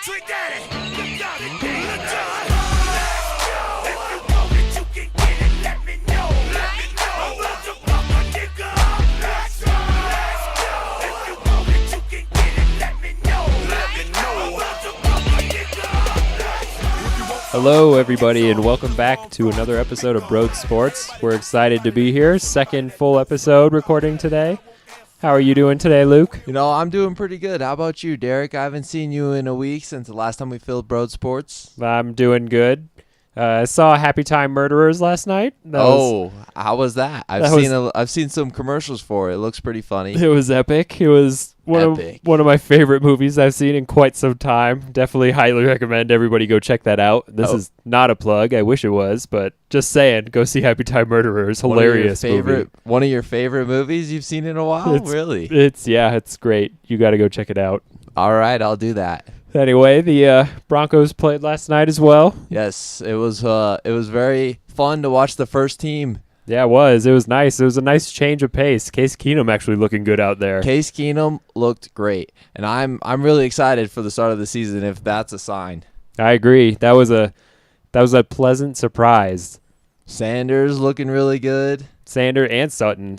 Trick Daddy, you got it, Dave. Let's go. If you want it, you can get it. Let me know. Let me know. I'm about to pop a nigga up. Let's go. Let's go. If you want it, you can get it. Let me know. Let me know. I'm about to pop a nigga up. Let's go. Hello, everybody, and welcome back to another episode of Broad Sports. We're excited to be here. Second full episode recording today. How are you doing today, Luke? You know, I'm doing pretty good. How about you, Derek? I haven't seen you in a week since the last time we filmed Broad Sports. I'm doing good. I saw Happy Time Murderers last night. How was that? I've seen some commercials for it. It looks pretty funny. It was epic. It was one of my favorite movies I've seen in quite some time. Definitely highly recommend everybody go check that out. This is not a plug. I wish it was, but just saying, go see Happy Time Murderers. Hilarious movie. One of your favorite movies you've seen in a while? Really? It's great. You got to go check it out. All right, I'll do that. Anyway, the Broncos played last night as well. Yes, it was very fun to watch the first team. Yeah, it was. It was nice. It was a nice change of pace. Case Keenum actually looking good out there. Case Keenum looked great, and I'm really excited for the start of the season if that's a sign. I agree. That was a pleasant surprise. Sanders looking really good. Sanders and Sutton.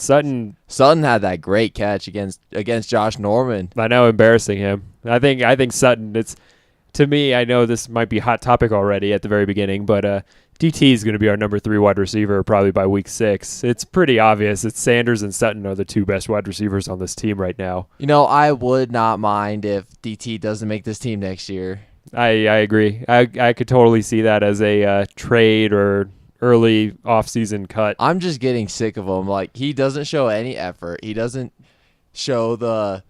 Sutton had that great catch against Josh Norman. I know, embarrassing him. I think Sutton. It's, to me, I know this might be a hot topic already at the very beginning, but DT is going to be our number 3 wide receiver probably by week 6. It's pretty obvious. It's Sanders and Sutton are the 2 best wide receivers on this team right now. You know, I would not mind if DT doesn't make this team next year. I agree. I could totally see that as a trade or early off-season cut. I'm just getting sick of him. Like, he doesn't show any effort. He doesn't show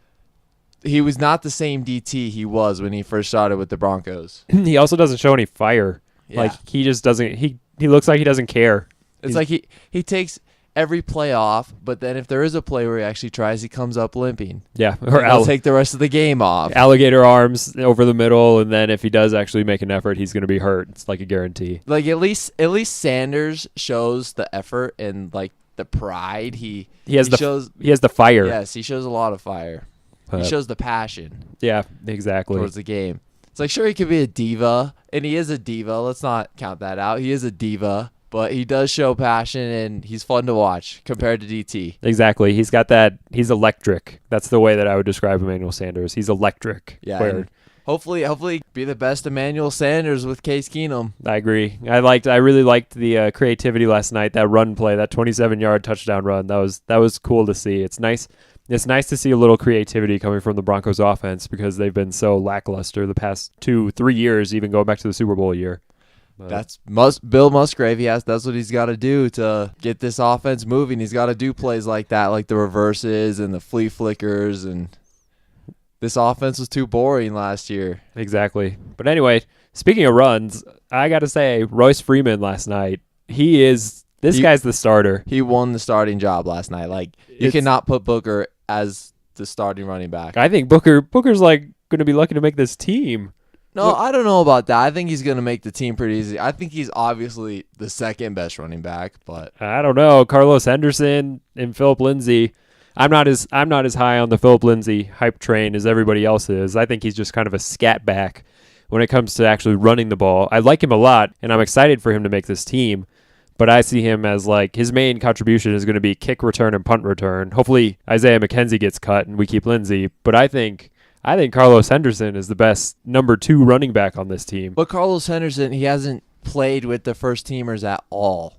he was not the same DT he was when he first started with the Broncos. He also doesn't show any fire. Yeah. Like, he just doesn't, he looks like he doesn't care. It's like he takes every play off, but then if there is a play where he actually tries, he comes up limping. Yeah. Or he'll take the rest of the game off. Alligator arms over the middle, and then if he does actually make an effort, he's going to be hurt. It's like a guarantee. Like, at least Sanders shows the effort and, like, the pride. He has the fire. Yes, he shows a lot of fire. He shows the passion. Yeah, exactly. Towards the game. It's like, sure, he could be a diva, and he is a diva. Let's not count that out. He is a diva, but he does show passion, and he's fun to watch compared to DT. Exactly. He's got that. He's electric. That's the way that I would describe Emmanuel Sanders. He's electric. Yeah. Hopefully be the best Emmanuel Sanders with Case Keenum. I agree. I really liked the creativity last night. That run play, that 27-yard touchdown run. That was cool to see. It's nice. It's nice to see a little creativity coming from the Broncos offense because they've been so lackluster the past 2-3 years, even going back to the Super Bowl year. That's Bill Musgrave. That's what he's got to do to get this offense moving. He's got to do plays like that, like the reverses and the flea flickers. And this offense was too boring last year. Exactly. But anyway, speaking of runs, I got to say, Royce Freeman last night, guy's the starter. He won the starting job last night. Like, you cannot put Booker as the starting running back. I think Booker's like going to be lucky to make this team. No, I don't know about that. I think he's going to make the team pretty easy. I think he's obviously the second best running back, but I don't know. Carlos Henderson and Philip Lindsay. I'm not as high on the Philip Lindsay hype train as everybody else is. I think he's just kind of a scat back when it comes to actually running the ball. I like him a lot, and I'm excited for him to make this team. But I see him as, like, his main contribution is going to be kick return and punt return. Hopefully Isaiah McKenzie gets cut and we keep Lindsay. But I think Carlos Henderson is the best number 2 running back on this team. But Carlos Henderson, he hasn't played with the first teamers at all.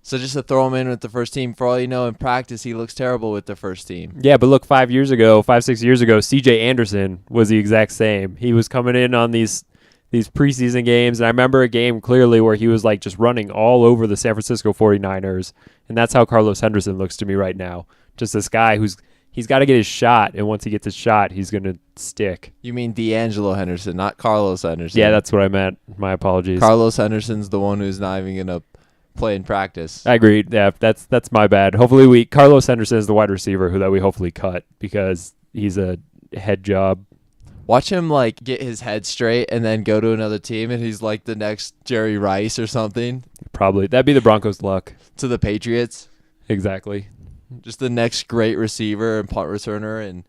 So just to throw him in with the first team, for all you know, in practice, he looks terrible with the first team. Yeah, but look, 6 years ago, C.J. Anderson was the exact same. He was coming in on these preseason games, and I remember a game clearly where he was like just running all over the San Francisco 49ers, and that's how Carlos Henderson looks to me right now. Just this guy he's got to get his shot, and once he gets his shot, he's going to stick. You mean D'Angelo Henderson, not Carlos Henderson. Yeah, that's what I meant. My apologies. Carlos Henderson's the one who's not even going to play in practice. I agree. Yeah, that's my bad. Hopefully Carlos Henderson is the wide receiver that we hopefully cut because he's a head job. Watch him, like, get his head straight and then go to another team, and he's like the next Jerry Rice or something. Probably. That'd be the Broncos' luck. To the Patriots. Exactly. Just the next great receiver and punt returner. And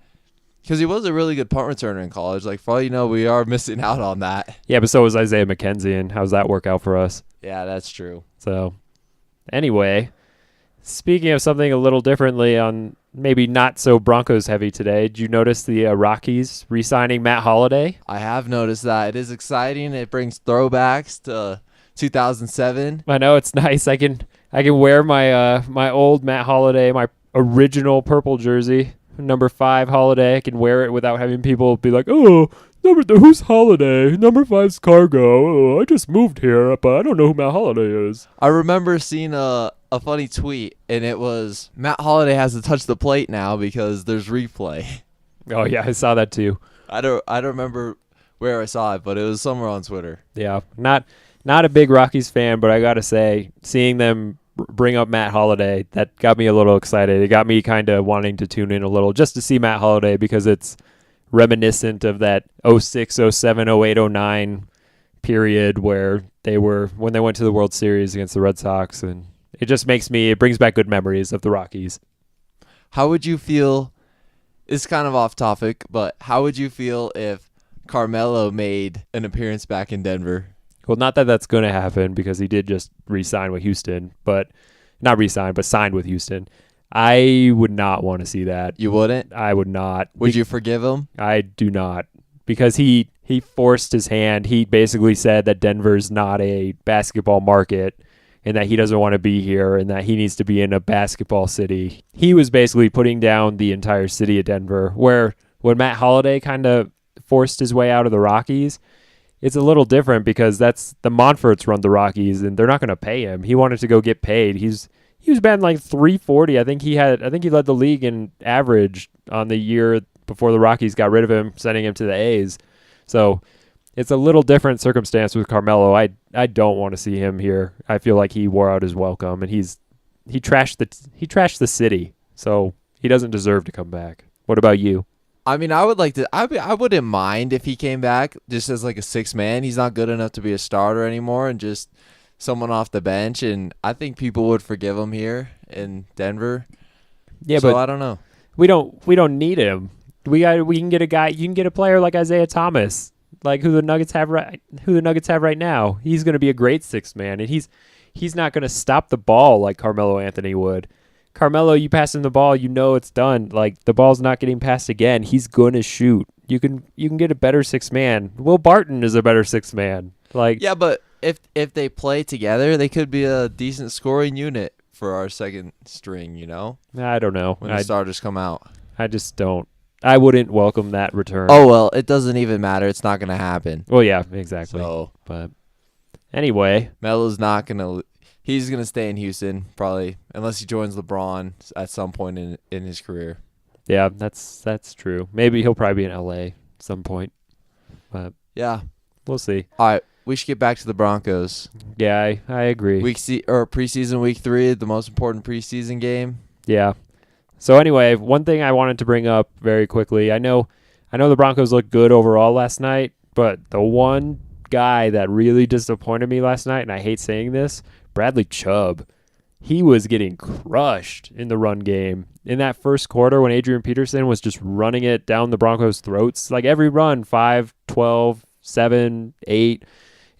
Because he was a really good punt returner in college. Like, for all you know, we are missing out on that. Yeah, but so was Isaiah McKenzie, and how's that work out for us? Yeah, that's true. So, anyway, speaking of something a little differently on maybe not so Broncos heavy today, did you notice the Rockies re-signing Matt Holliday? I have noticed that. It is exciting. It brings throwbacks to 2007. I know it's nice. I can wear my my old Matt Holliday, my original purple jersey, number 5 Holliday. I can wear it without having people be like, "Oh, who's Holliday? Number 5's Cargo. Oh, I just moved here, but I don't know who Matt Holliday is." I remember seeing a funny tweet, and it was Matt Holliday has to touch the plate now because there's replay. Oh yeah, I saw that too. I don't remember where I saw it, but it was somewhere on Twitter. Yeah, not a big Rockies fan, but I gotta say, seeing them bring up Matt Holliday, that got me a little excited. It got me kind of wanting to tune in a little just to see Matt Holliday because it's reminiscent of that 06, 07, 08, 09 period where when they went to the World Series against the Red Sox, and it brings back good memories of the Rockies. How would you feel? It's kind of off topic, but how would you feel if Carmelo made an appearance back in Denver? Well, not that that's going to happen because he did just re-sign with Houston, but not re-sign, but signed with Houston. I would not want to see that. You wouldn't? I would not. Would you forgive him? I do not, because he forced his hand. He basically said that Denver's not a basketball market and that he doesn't want to be here and that he needs to be in a basketball city. He was basically putting down the entire city of Denver, where when Matt Holliday kind of forced his way out of the Rockies, it's a little different because that's the Monforts run the Rockies and they're not going to pay him. He wanted to go get paid. He was batting like 340. I think he led the league in average on the year before the Rockies got rid of him, sending him to the A's. So it's a little different circumstance with Carmelo. I don't want to see him here. I feel like he wore out his welcome and he trashed the city. So he doesn't deserve to come back. What about you? I mean, I would like to. I wouldn't mind if he came back just as like a 6 man. He's not good enough to be a starter anymore, and just someone off the bench. And I think people would forgive him here in Denver. Yeah, so but I don't know. We don't need him. We can get a guy. You can get a player like Isaiah Thomas, like who the Nuggets have right now. He's going to be a great 6 man, and he's not going to stop the ball like Carmelo Anthony would. Carmelo, you pass him the ball, you know it's done. Like the ball's not getting passed again. He's going to shoot. You can get a better 6 man. Will Barton is a better 6 man. Like yeah, but if they play together, they could be a decent scoring unit for our second string. You know, I don't know when the starters come out. I just don't. I wouldn't welcome that return. Oh well, it doesn't even matter. It's not going to happen. Well, yeah, exactly. So, but anyway, Melo's not going to. He's going to stay in Houston, probably, unless he joins LeBron at some point in his career. Yeah, that's true. Maybe he'll probably be in LA at some point. But yeah, we'll see. All right, we should get back to the Broncos. Yeah, I agree. Preseason week 3, the most important preseason game. Yeah. So anyway, one thing I wanted to bring up very quickly. I know the Broncos looked good overall last night, but the one guy that really disappointed me last night, and I hate saying this, Bradley Chubb, he was getting crushed in the run game. In that first quarter when Adrian Peterson was just running it down the Broncos' throats, like every run, 5, 12, 7, 8,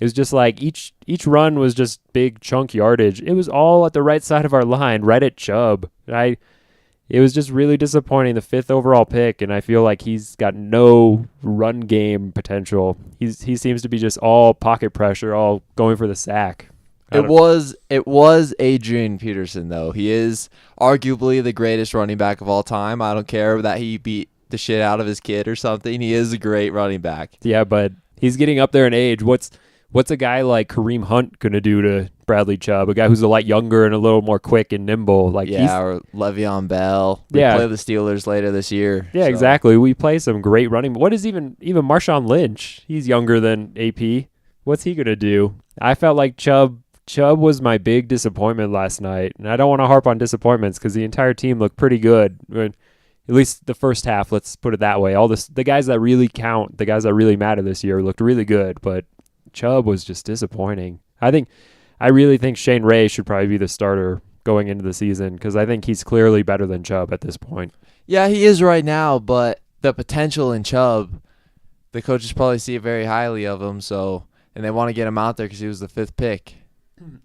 it was just like each run was just big chunk yardage. It was all at the right side of our line, right at Chubb. It was just really disappointing, the 5th overall pick, and I feel like he's got no run game potential. He seems to be just all pocket pressure, all going for the sack. It was Adrian Peterson, though. He is arguably the greatest running back of all time. I don't care that he beat the shit out of his kid or something. He is a great running back. Yeah, but he's getting up there in age. What's a guy like Kareem Hunt going to do to Bradley Chubb, a guy who's a lot younger and a little more quick and nimble? Like or Le'Veon Bell. We play the Steelers later this year. Yeah, so. Exactly. We play some great running. What is even Marshawn Lynch? He's younger than AP. What's he going to do? I felt like Chubb was my big disappointment last night, and I don't want to harp on disappointments because the entire team looked pretty good. At least the first half, let's put it that way. All the guys that really count, the guys that really matter this year, looked really good, but Chubb was just disappointing. I really think Shane Ray should probably be the starter going into the season because I think he's clearly better than Chubb at this point. Yeah, he is right now, but the potential in Chubb. The coaches probably see it very highly of him, and they want to get him out there because he was the 5th pick.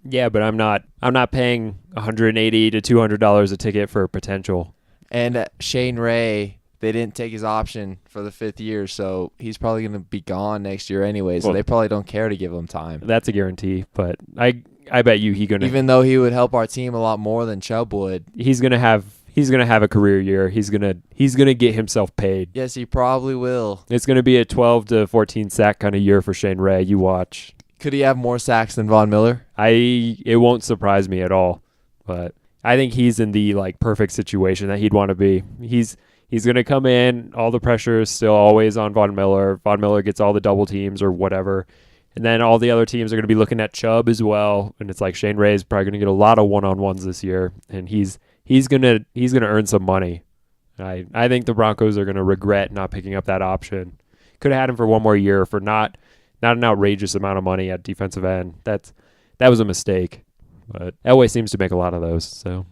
Yeah, but I'm not paying $180 to $200 a ticket for potential. And Shane Ray, they didn't take his option for the 5th year, so he's probably going to be gone next year anyway. So Well, they probably don't care to give him time. That's a guarantee. But I bet you Even though he would help our team a lot more than Chubb would. he's gonna have a career year. He's gonna get himself paid. Yes, he probably will. It's gonna be a 12 to 14 sack kind of year for Shane Ray. You watch. Could he have more sacks than Von Miller? It won't surprise me at all. But I think he's in the perfect situation that he'd want to be. He's gonna come in. All the pressure is still always on Von Miller. Von Miller gets all the double teams or whatever. And then all the other teams are going to be looking at Chubb as well. And it's like Shane Ray is probably going to get a lot of one-on-ones this year. And he's gonna earn some money. I think the Broncos are going to regret not picking up that option. Could have had him for one more year for not an outrageous amount of money at defensive end. That was a mistake. But Elway seems to make a lot of those. So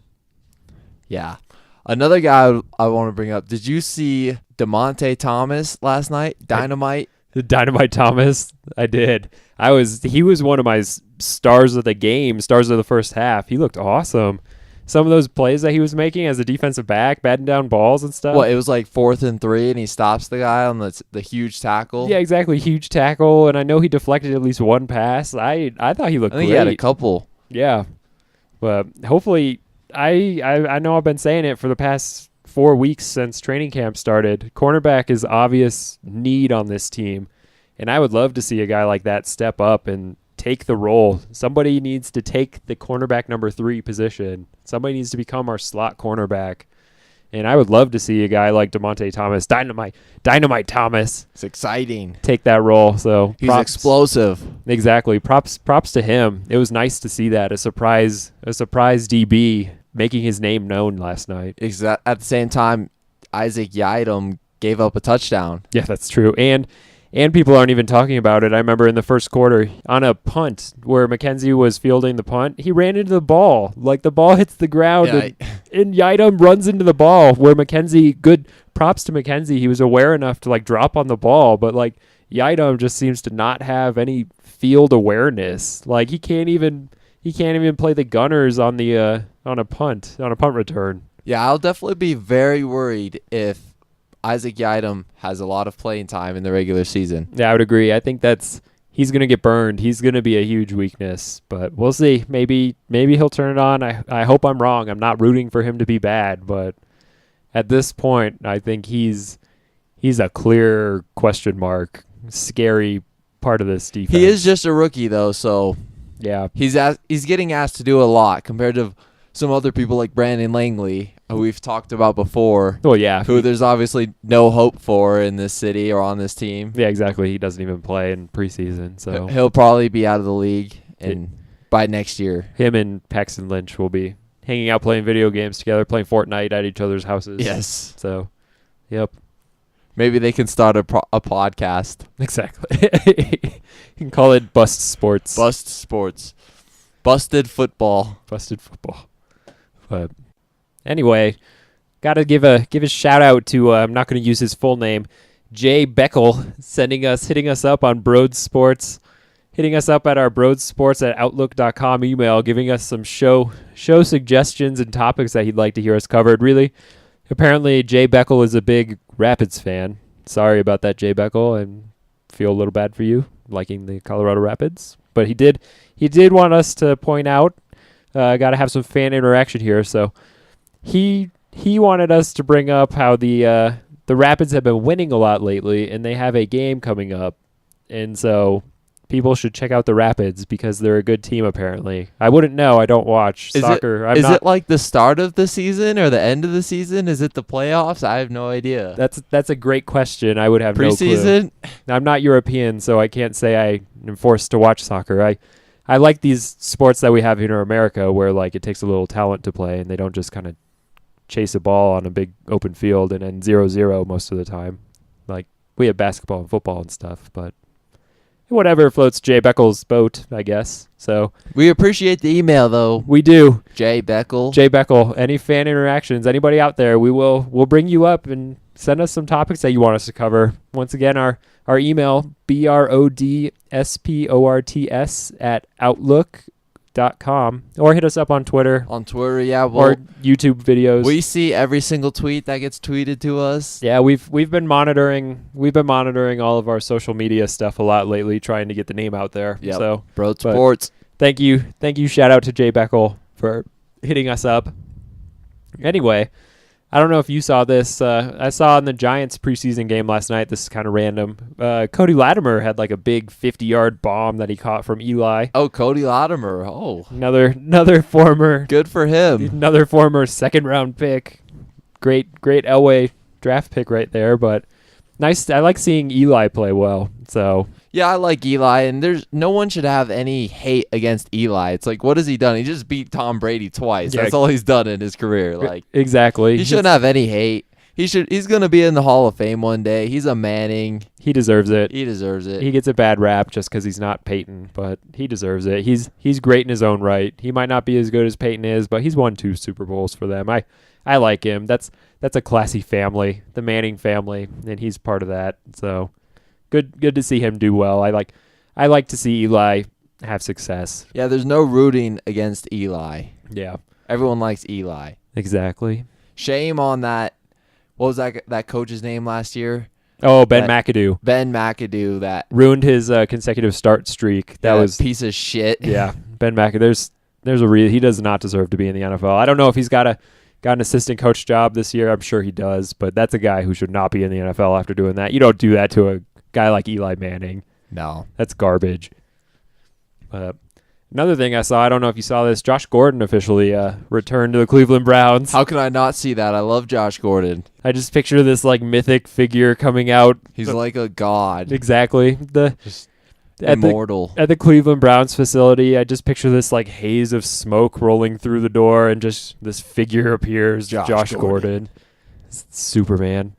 Yeah. Another guy I want to bring up. Did you see DeMonte Thomas last night? Dynamite. Dynamite Thomas, I did. He was one of my stars of the game, stars of the first half. He looked awesome. Some of those plays that he was making as a defensive back, batting down balls and stuff. Well, it was like 4th and 3, and he stops the guy on the huge tackle. Yeah, exactly. Huge tackle, and I know he deflected at least one pass. I thought he looked I think great. he had a couple. Yeah, but hopefully, I know I've been saying it for the past 4 weeks since training camp started. Cornerback is obvious need on this team, and I would love to see a guy like that step up and take the role. Somebody needs to take the cornerback number 3 position. Somebody needs to become our slot cornerback, and I would love to see a guy like DeMonte Thomas, Dynamite Thomas, It's exciting. take that role. So He's props- explosive. Exactly. Props to him. It was nice to see that a surprise DB making his name known last night. At the same time, Isaac Yiadom gave up a touchdown. Yeah, that's true. And people aren't even talking about it. I remember in the first quarter on a punt where McKenzie was fielding the punt, he ran into the ball. Like the ball hits the ground and Yiadom runs into the ball where McKenzie, good props to McKenzie. He was aware enough to drop on the ball, but Yiadom just seems to not have any field awareness. He can't even play the gunners on a punt return. Yeah, I'll definitely be very worried if Isaac Yiadom has a lot of playing time in the regular season. Yeah, I would agree. I think he's going to get burned. He's going to be a huge weakness, but we'll see. Maybe he'll turn it on. I hope I'm wrong. I'm not rooting for him to be bad, but at this point, I think he's a clear question mark, scary part of this defense. He is just a rookie though, so yeah. he's getting asked to do a lot compared to some other people like Brandon Langley, who we've talked about before. Well, yeah. Who there's obviously no hope for in this city or on this team. Yeah, exactly. He doesn't even play in preseason, so He'll probably be out of the league by next year. him and Paxton Lynch will be hanging out playing video games together, playing Fortnite at each other's houses. Yes. So, yep. Maybe they can start a podcast. Exactly. You can call it Bust Sports. Bust Sports. Busted Football. Busted Football. But anyway, got to give a shout out to I'm not going to use his full name, Jay Beckel, hitting us up on Broad Sports, hitting us up at our broadsports@outlook.com email, giving us some show suggestions and topics that he'd like to hear us covered. Really, apparently Jay Beckel is a big Rapids fan. Sorry about that, Jay Beckel. I feel a little bad for you liking the Colorado Rapids, but he did want us to point out. Got to have some fan interaction here. So he wanted us to bring up how the Rapids have been winning a lot lately, and they have a game coming up. And so people should check out the Rapids because they're a good team, apparently. I wouldn't know. I don't watch soccer. Is it like the start of the season or the end of the season? Is it the playoffs? I have no idea. That's a great question. I would have no clue. Preseason? I'm not European, so I can't say I am forced to watch soccer. I like these sports that we have here in America where it takes a little talent to play and they don't just kind of chase a ball on a big open field and end 0-0 most of the time. We have basketball and football and stuff, but whatever floats Jay Beckel's boat, I guess. So We appreciate the email though, we do. Jay Beckel. Jay Beckel, any fan interactions, anybody out there, we'll bring you up and send us some topics that you want us to cover. Once again, our email, brodsports@outlook.com, or hit us up on Twitter On Twitter, yeah. or YouTube videos. We see every single tweet that gets tweeted to us. Yeah, we've been monitoring all of our social media stuff a lot lately, trying to get the name out there. Yep. So Broad Sports. thank you, shout out to Jay Beckel for hitting us up. Anyway, I don't know if you saw this. I saw in the Giants preseason game last night. This is kind of random. Cody Latimer had like a big 50-yard bomb that he caught from Eli. Oh, Cody Latimer. Oh, Another former good for him. second round pick. Great Elway draft pick right there. But nice. I like seeing Eli play well. So Yeah, I like Eli, and there's no one should have any hate against Eli. It's like, what has he done? He just beat Tom Brady twice. Yeah. That's all he's done in his career. Like, exactly. he shouldn't have any hate. He's gonna be in the Hall of Fame one day. He's a Manning. He deserves it. He deserves it. He gets a bad rap just because he's not Peyton, but he deserves it. He's great in his own right. He might not be as good as Peyton is, but he's won 2 Super Bowls for them. I like him. That's a classy family, the Manning family, and he's part of that. So good to see him do well. I like to see Eli have success. Yeah, there's no rooting against Eli. Yeah, Everyone likes Eli. exactly. Shame on that. What was that coach's name last year? Oh, Ben McAdoo Ben McAdoo. That ruined his consecutive start streak. That was piece of shit. Yeah, Ben McAdoo. There's a reason he does not deserve to be in the NFL. I don't know if he's got an assistant coach job this year. I'm sure he does, but that's a guy who should not be in the NFL after doing that. You don't do that to a guy like Eli Manning. No. That's garbage. Another thing I saw, I don't know if you saw this, Josh Gordon officially returned to the Cleveland Browns. How can I not see that? I love Josh Gordon. I just picture this like mythic figure coming out. He's like a god. Exactly. Immortal. At the Cleveland Browns facility, I just picture this like haze of smoke rolling through the door, and just this figure appears, Josh Gordon. Superman.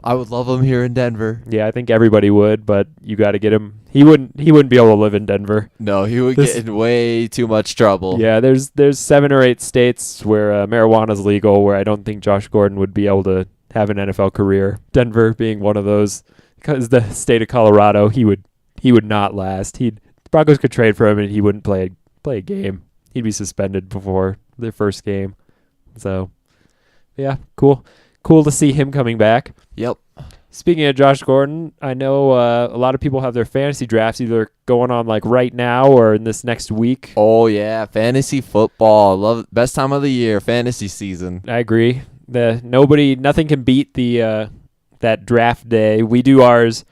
I would love him here in Denver. Yeah, I think everybody would, but you got to get him. He wouldn't be able to live in Denver. No, he would get in way too much trouble. Yeah, there's 7 or 8 states where marijuana is legal, where I don't think Josh Gordon would be able to have an NFL career. Denver being one of those, because the state of Colorado, he would not last. The Broncos could trade for him, and he wouldn't play a game. He'd be suspended before their first game. So, yeah, cool to see him coming back. Yep. Speaking of Josh Gordon, I know a lot of people have their fantasy drafts either going on like right now or in this next week. Oh yeah, fantasy football. Love it. Best time of the year, fantasy season. I agree. Nothing can beat that draft day. We do ours.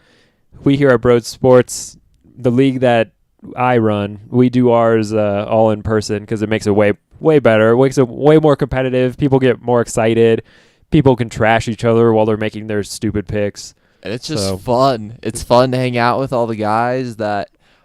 We here at Broad Sports, the league that I run, we do ours all in person because it makes it way better. It makes it way more competitive. People get more excited. People can trash each other while they're making their stupid picks. And it's just fun. It's fun to hang out with all the guys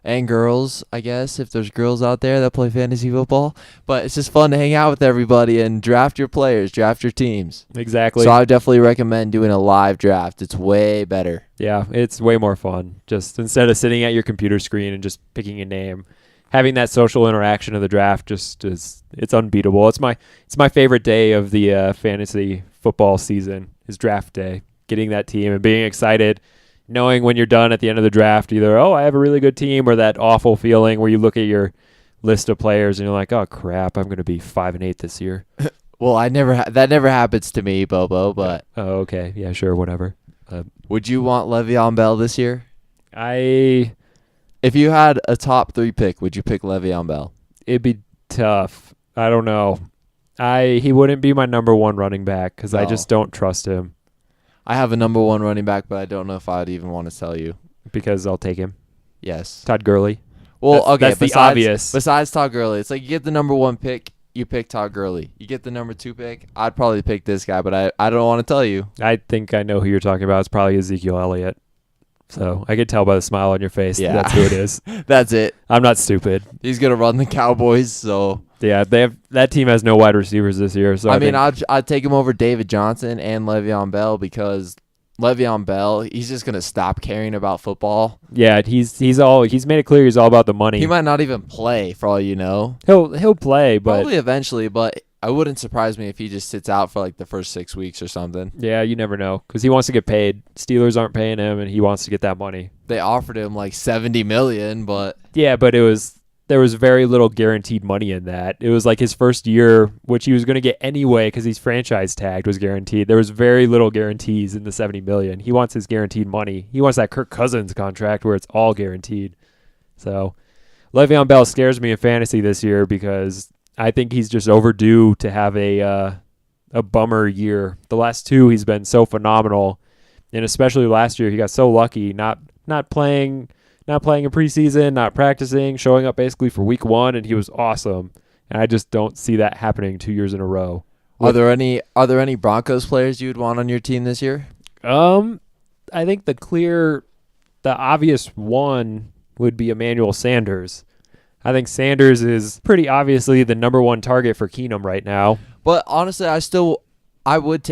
and girls, I guess, if there's girls out there that play fantasy football. But it's just fun to hang out with everybody and draft your players, draft your teams. Exactly. So I would definitely recommend doing a live draft. It's way better. Yeah, it's way more fun. Just instead of sitting at your computer screen and just picking a name, having that social interaction of the draft it's unbeatable. It's my favorite day of the fantasy football season is draft day. Getting that team and being excited, knowing when you're done at the end of the draft, either I have a really good team, or that awful feeling where you look at your list of players and you're like, oh crap, I'm going to be 5-8 this year. Well, that never happens to me, Bobo. But oh, okay, yeah, sure, whatever. Would you want Le'Veon Bell this year? If you had a top 3 pick, would you pick Le'Veon Bell? It'd be tough. I don't know. He wouldn't be my number 1 running back because I just don't trust him. I have a number 1 running back, but I don't know if I'd even want to tell you. Because I'll take him. Yes. Todd Gurley. Well, okay. That's the obvious. Besides Todd Gurley, it's like you get the number 1 pick, you pick Todd Gurley. You get the number 2 pick, I'd probably pick this guy, but I don't want to tell you. I think I know who you're talking about. It's probably Ezekiel Elliott. So I could tell by the smile on your face that that's who it is. That's it. I'm not stupid. He's going to run the Cowboys, so... Yeah, that team has no wide receivers this year. So I mean, I'd take him over David Johnson and Le'Veon Bell because Le'Veon Bell, he's just gonna stop caring about football. Yeah, he's made it clear he's all about the money. He might not even play for all you know. He'll play, but Probably eventually, but I wouldn't surprise me if he just sits out for like the first 6 weeks or something. yeah, you never know because he wants to get paid. Steelers aren't paying him, and he wants to get that money. They offered him like $70 million, but Yeah, but there was very little guaranteed money in that. It was like his first year, which he was going to get anyway because he's franchise tagged, was guaranteed. There was very little guarantees in the $70 million. He wants his guaranteed money. He wants that Kirk Cousins contract where it's all guaranteed. So Le'Veon Bell scares me in fantasy this year because I think he's just overdue to have a bummer year. The last two, he's been so phenomenal, and especially last year, he got so lucky not playing in preseason, not practicing, showing up basically for week 1, and he was awesome. And I just don't see that happening 2 years in a row. are there any Broncos players you would want on your team this year? I think the obvious one would be Emmanuel Sanders. I think Sanders is pretty obviously the number one target for Keenum right now. But honestly, I would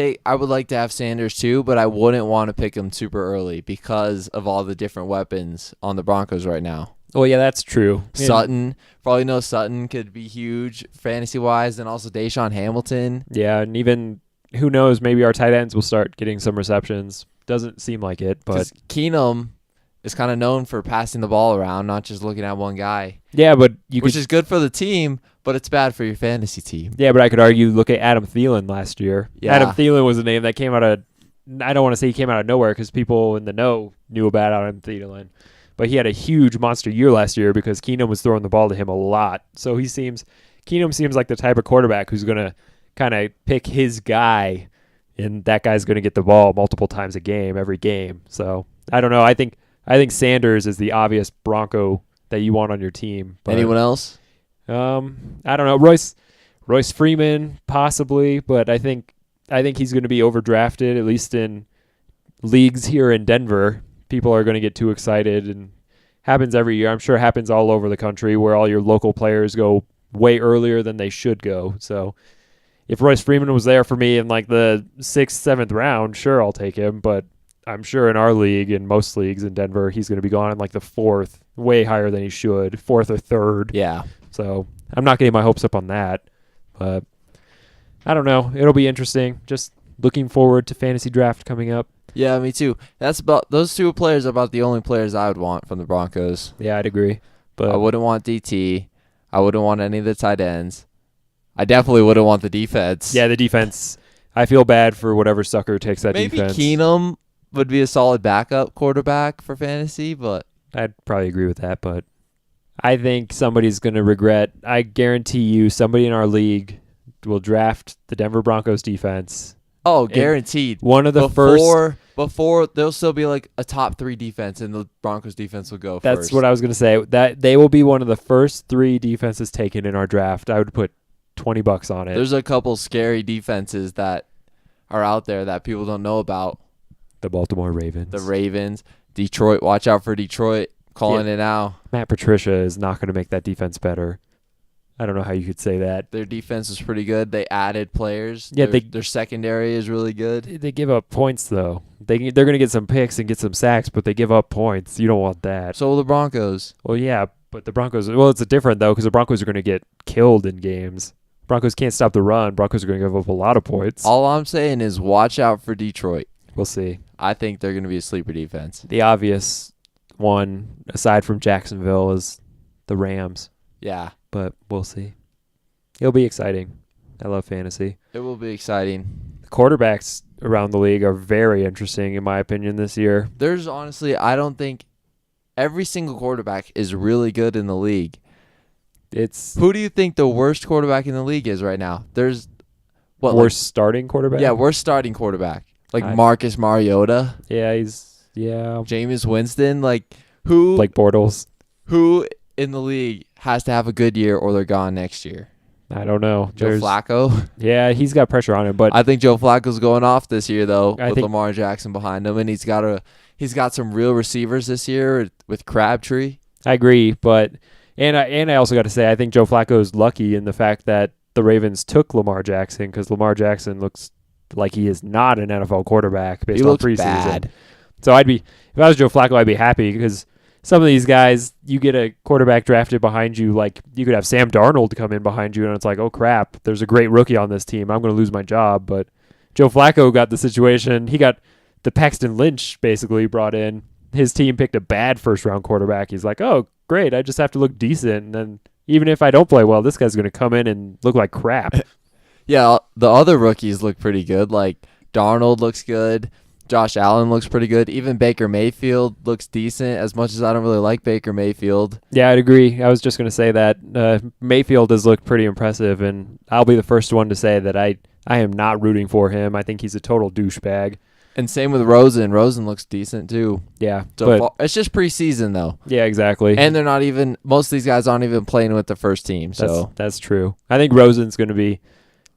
like to have Sanders too, but I wouldn't want to pick him super early because of all the different weapons on the Broncos right now. Well, yeah, that's true. Sutton, probably know Sutton could be huge fantasy-wise, and also Deshaun Hamilton. Yeah, and even, who knows, maybe our tight ends will start getting some receptions. Doesn't seem like it, but Keenum is kind of known for passing the ball around, not just looking at one guy. yeah, but Which is good for the team, but it's bad for your fantasy team. Yeah, but I could argue, look at Adam Thielen last year. Yeah. Adam Thielen was a name that came out of, I don't want to say he came out of nowhere because people in the know knew about Adam Thielen. But he had a huge monster year last year because Keenum was throwing the ball to him a lot. So Keenum seems like the type of quarterback who's going to kind of pick his guy, and that guy's going to get the ball multiple times a game, every game. So I don't know. I think Sanders is the obvious Bronco that you want on your team. But Anyone else? I don't know. Royce Freeman possibly, but I think he's going to be overdrafted, at least in leagues here in Denver. People are going to get too excited, and happens every year. I'm sure it happens all over the country where all your local players go way earlier than they should go. So if Royce Freeman was there for me in like the 6th, 7th round, sure, I'll take him. But I'm sure in our league and most leagues in Denver, he's going to be gone in like the 4th, way higher than he should, 4th or 3rd. Yeah. So I'm not getting my hopes up on that. But I don't know. It'll be interesting. Just looking forward to fantasy draft coming up. Yeah, me too. Those two players are about the only players I would want from the Broncos. Yeah, I'd agree. But I wouldn't want DT. I wouldn't want any of the tight ends. I definitely wouldn't want the defense. yeah, the defense. I feel bad for whatever sucker takes that Maybe defense. Keenum would be a solid backup quarterback for fantasy, but I'd probably agree with that, but I think somebody's going to regret. I guarantee you somebody in our league will draft the Denver Broncos defense. guaranteed. One of the first. Before there'll still be like a top 3 defense, and the Broncos defense will go That's first. what I was going to say. That they will be one of the first 3 defenses taken in our draft. I would put $20 on it. There's a couple scary defenses that are out there that people don't know about. The Baltimore Ravens. The Ravens, Detroit. Watch out for Detroit. Calling it now. Matt Patricia is not going to make that defense better. I don't know how you could say that. Their defense is pretty good. They added players. Yeah, their secondary is really good. They give up points, though. They're going to get some picks and get some sacks, but they give up points. You don't want that. So will the Broncos. Well, yeah, but the Broncos, well, it's different, though, because the Broncos are going to get killed in games. Broncos can't stop the run. Broncos are going to give up a lot of points. All I'm saying is watch out for Detroit. We'll see. I think they're going to be a sleeper defense. The obvious one, aside from Jacksonville, is the Rams, Yeah, but we'll see. It'll be exciting. I love fantasy. it will be exciting. The quarterbacks around the league are very interesting, in my opinion, this year. There's honestly, I don't think every single quarterback is really good in the league. Who do you think the worst quarterback in the league is right now? There's Worst starting quarterback? Yeah, worst starting quarterback. Like I- Marcus Mariota, Yeah, Jameis Winston, like who Blake Bortles. who in the league has to have a good year or they're gone next year? I don't know. Joe Flacco. Yeah, he's got pressure on him, but I think Joe Flacco's going off this year though, I with think- Lamar Jackson behind him, and he's got some real receivers this year with Crabtree. I agree. But I also got to say, I think Joe Flacco is lucky in the fact that the Ravens took Lamar Jackson because Lamar Jackson looks like he is not an NFL quarterback based He on looks preseason. bad. So if I was Joe Flacco, I'd be happy because some of these guys, you get a quarterback drafted behind you, like you could have Sam Darnold come in behind you, and it's like, oh crap, there's a great rookie on this team. I'm going to lose my job. But Joe Flacco got the situation. He got the Paxton Lynch basically brought in. His team picked a bad first-round quarterback. He's like, oh, great, I just have to look decent. And then even if I don't play well, this guy's going to come in and look like crap. Yeah, the other rookies look pretty good. Like Darnold looks good. Josh Allen looks pretty good. Even Baker Mayfield looks decent, as much as I don't really like Baker Mayfield. Yeah, I'd agree. I was just going to say that Mayfield has looked pretty impressive, and I'll be the first one to say that I am not rooting for him. I think he's a total douchebag. And same with Rosen. Rosen looks decent too. Yeah, So it's just preseason though. Yeah, exactly. And they're not even, most of these guys aren't even playing with the first team. So that's true. I think Rosen's going to be,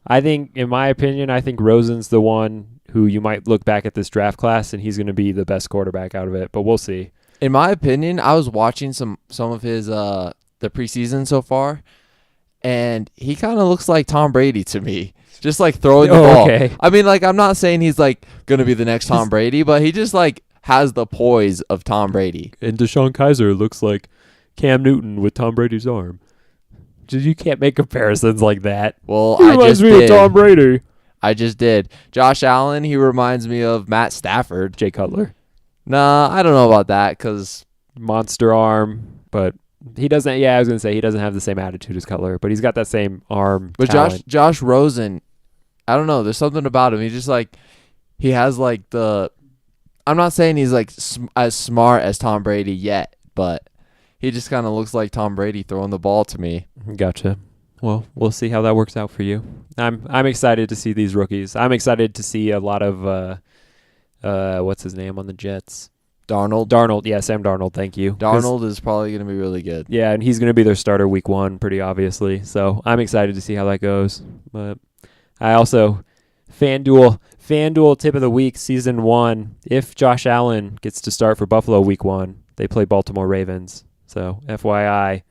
in my opinion, I think Rosen's the one who you might look back at this draft class and he's going to be the best quarterback out of it, but we'll see. In my opinion, I was watching some of his the preseason so far, and he kind of looks like Tom Brady to me. Just like throwing the ball. Okay. I mean, like, I'm not saying he's like going to be the next Tom Brady, but he just like has the poise of Tom Brady. And Deshaun Kaiser looks like Cam Newton with Tom Brady's arm. You can't make comparisons like that. Well, He I reminds just me did. of Tom Brady. I just did. Josh Allen, he reminds me of Matt Stafford. Jay Cutler. Nah, I don't know about that because Monster arm, but he doesn't. Yeah, I was gonna say he doesn't have the same attitude as Cutler, but he's got that same arm. But talent. Josh Rosen, I don't know. There's something about him. He just like he has like the. I'm not saying he's like as smart as Tom Brady yet, but he just kind of looks like Tom Brady throwing the ball to me. Gotcha. Well, we'll see how that works out for you. I'm excited to see these rookies. I'm excited to see a lot of what's his name on the Jets? Darnold. Yeah, Sam Darnold. Thank you. Darnold is probably going to be really good. Yeah, and he's going to be their starter week 1, pretty obviously. So I'm excited to see how that goes. But I also FanDuel tip of the week, season 1. If Josh Allen gets to start for Buffalo week 1, they play Baltimore Ravens. So FYI,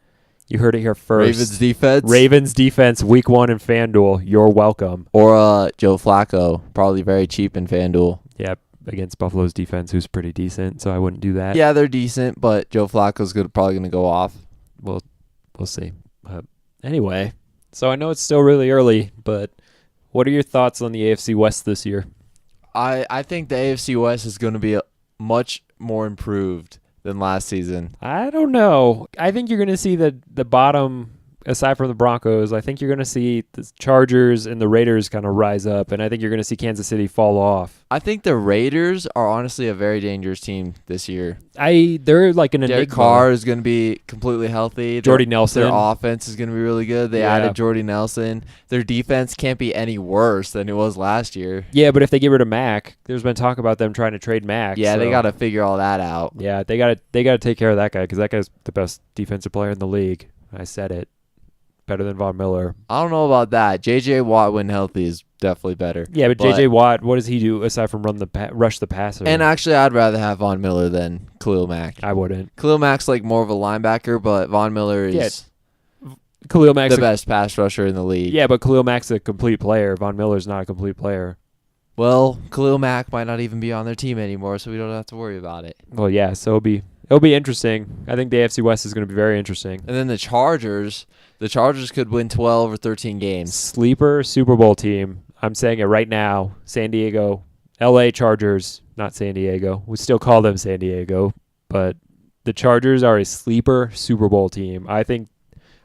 you heard it here first. Ravens defense week 1 in FanDuel. You're welcome. Or Joe Flacco, probably very cheap in FanDuel. Yep. Against Buffalo's defense, who's pretty decent, so I wouldn't do that. Yeah, they're decent, but Joe Flacco's probably going to go off. We'll see. Anyway, so I know it's still really early, but what are your thoughts on the AFC West this year? I think the AFC West is going to be much more improved than last season. I don't know. I think you're going to see the bottom, aside from the Broncos, I think you're going to see the Chargers and the Raiders kind of rise up, and I think you're going to see Kansas City fall off. I think the Raiders are honestly a very dangerous team this year. They're like an Derek enigma. Carr is going to be completely healthy. Jordy Nelson. Their offense is going to be really good. They added Jordy Nelson. Their defense can't be any worse than it was last year. Yeah, but if they get rid of Mack, there's been talk about them trying to trade Mack. Yeah, so. they got to figure all that out. Yeah, they got to take care of that guy because that guy's the best defensive player in the league. I said it. Better than Von Miller. I don't know about that. J.J. Watt when healthy is definitely better. Yeah, but J.J. Watt, what does he do aside from rush the passer? And actually, I'd rather have Von Miller than Khalil Mack. I wouldn't. Khalil Mack's like more of a linebacker, but Von Miller is Khalil Mack's the best pass rusher in the league. Yeah, but Khalil Mack's a complete player. Von Miller's not a complete player. Well, Khalil Mack might not even be on their team anymore, so we don't have to worry about it. Well, yeah, so it'll be interesting. I think the AFC West is going to be very interesting. And then the Chargers could win 12 or 13 games. Sleeper Super Bowl team. I'm saying it right now. San Diego, LA Chargers, not San Diego. We still call them San Diego, but the Chargers are a sleeper Super Bowl team. I think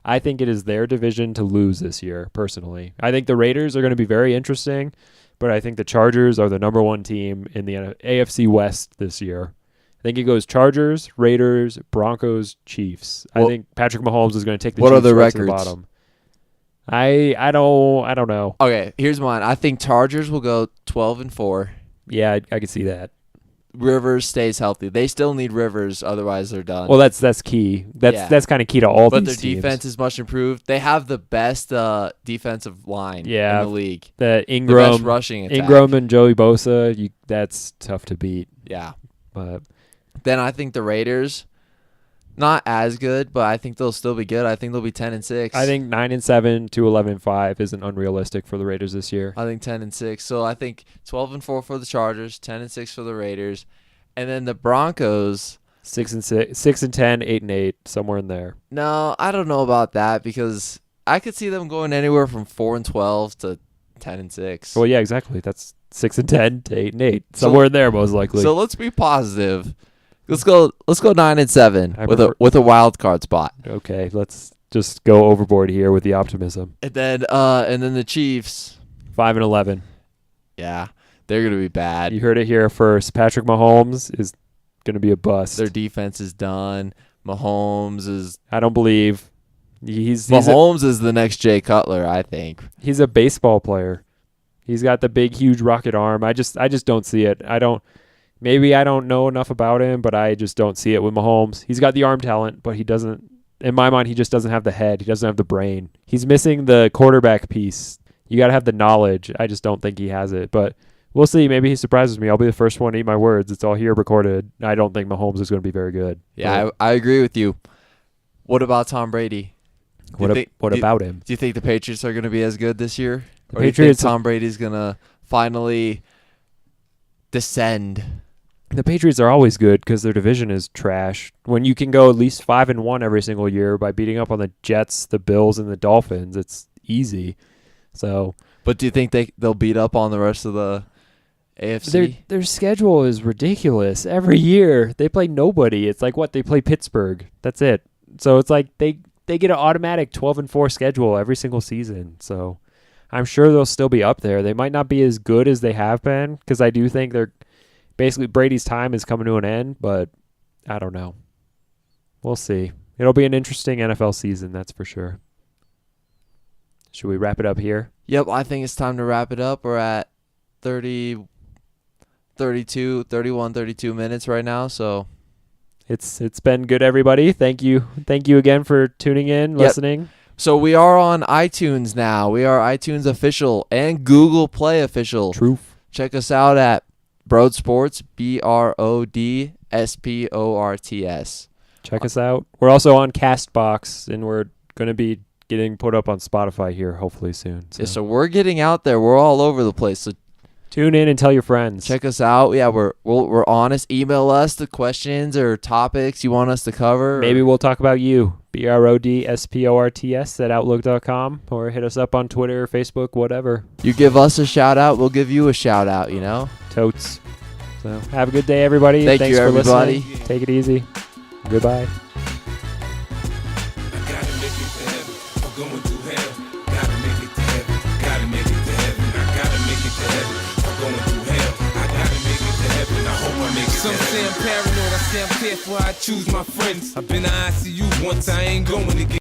it is their division to lose this year, personally. I think the Raiders are going to be very interesting, but I think the Chargers are the number 1 team in the AFC West this year. I think it goes Chargers, Raiders, Broncos, Chiefs. I think Patrick Mahomes is going to take the Chiefs are the right to the records? bottom. I don't know. Okay, here's mine. I think Chargers will go 12-4. Yeah, I can see that. Rivers stays healthy. They still need Rivers, otherwise they're done. Well, that's key. That's kind of key to all but these their teams. defense is much improved. They have the best defensive line in the league. The The best rushing attack. Ingram and Joey Bosa, that's tough to beat. Yeah. But Then I think the Raiders, Not as good, but I think they'll still be good. I think they'll be 10-6. I think 9-7 to 11-5 isn't unrealistic for the Raiders this year. I think 10-6. So I think 12-4 for the Chargers, 10-6 for the Raiders, and then the Broncos. 6-6, 6-10, 8-8, somewhere in there. No, I don't know about that because I could see them going anywhere from 4-12 to 10-6. Well, yeah, exactly. That's 6-10 to 8-8, somewhere in there most likely. So let's be positive. Let's go 9-7 with a wild card spot. Okay, let's just go overboard here with the optimism. And then the Chiefs. 5-11. Yeah, they're gonna be bad. You heard it here first. Patrick Mahomes is going to be a bust. Their defense is done. Mahomes is. I don't believe he's Mahomes is the next Jay Cutler, I think. He's a baseball player. He's got the big, huge rocket arm. I just don't see it. Maybe I don't know enough about him, but I just don't see it with Mahomes. He's got the arm talent, but he doesn't. In my mind, he just doesn't have the head. He doesn't have the brain. He's missing the quarterback piece. You got to have the knowledge. I just don't think he has it, but. We'll see. Maybe he surprises me. I'll be the first one to eat my words. It's all here recorded. I don't think Mahomes is going to be very good. Yeah, I agree with you. What about Tom Brady? What about him? Do you think the Patriots are going to be as good this year? The or do you think Patriots- Tom Brady's going to finally descend? The Patriots are always good because their division is trash. When you can go at least 5-1 every single year by beating up on the Jets, the Bills, and the Dolphins, it's easy. So, but do you think they'll beat up on the rest of the AFC? Their schedule is ridiculous. Every year they play nobody. It's like they play Pittsburgh. That's it. So it's like they get an automatic 12-4 schedule every single season. So I'm sure they'll still be up there. They might not be as good as they have been because I do think they're basically Brady's time is coming to an end, but I don't know. We'll see. It'll be an interesting NFL season, that's for sure. Should we wrap it up here? Yep, I think it's time to wrap it up. We're at 31, 32 minutes right now, so it's been good, everybody. Thank you again for tuning in, listening. So we are on iTunes now. We are iTunes official and Google Play official. Truth. Check us out at Broad Sports, BRODSPORTS. Check us out. We're also on Castbox, and we're going to be getting put up on Spotify here hopefully soon. So we're getting out there. We're all over the place. So tune in and tell your friends. Check us out. Yeah, we're honest. Email us the questions or topics you want us to cover. Maybe we'll talk about you. BRODSPORTS at Outlook.com, or hit us up on Twitter, Facebook, whatever. You give us a shout out, we'll give you a shout out, Totes. So have a good day, everybody. Thanks you, for everybody. Listening. Take it easy. Goodbye. Some say I'm paranoid, I say I'm careful, I choose my friends. I've been to ICU once, I ain't going again.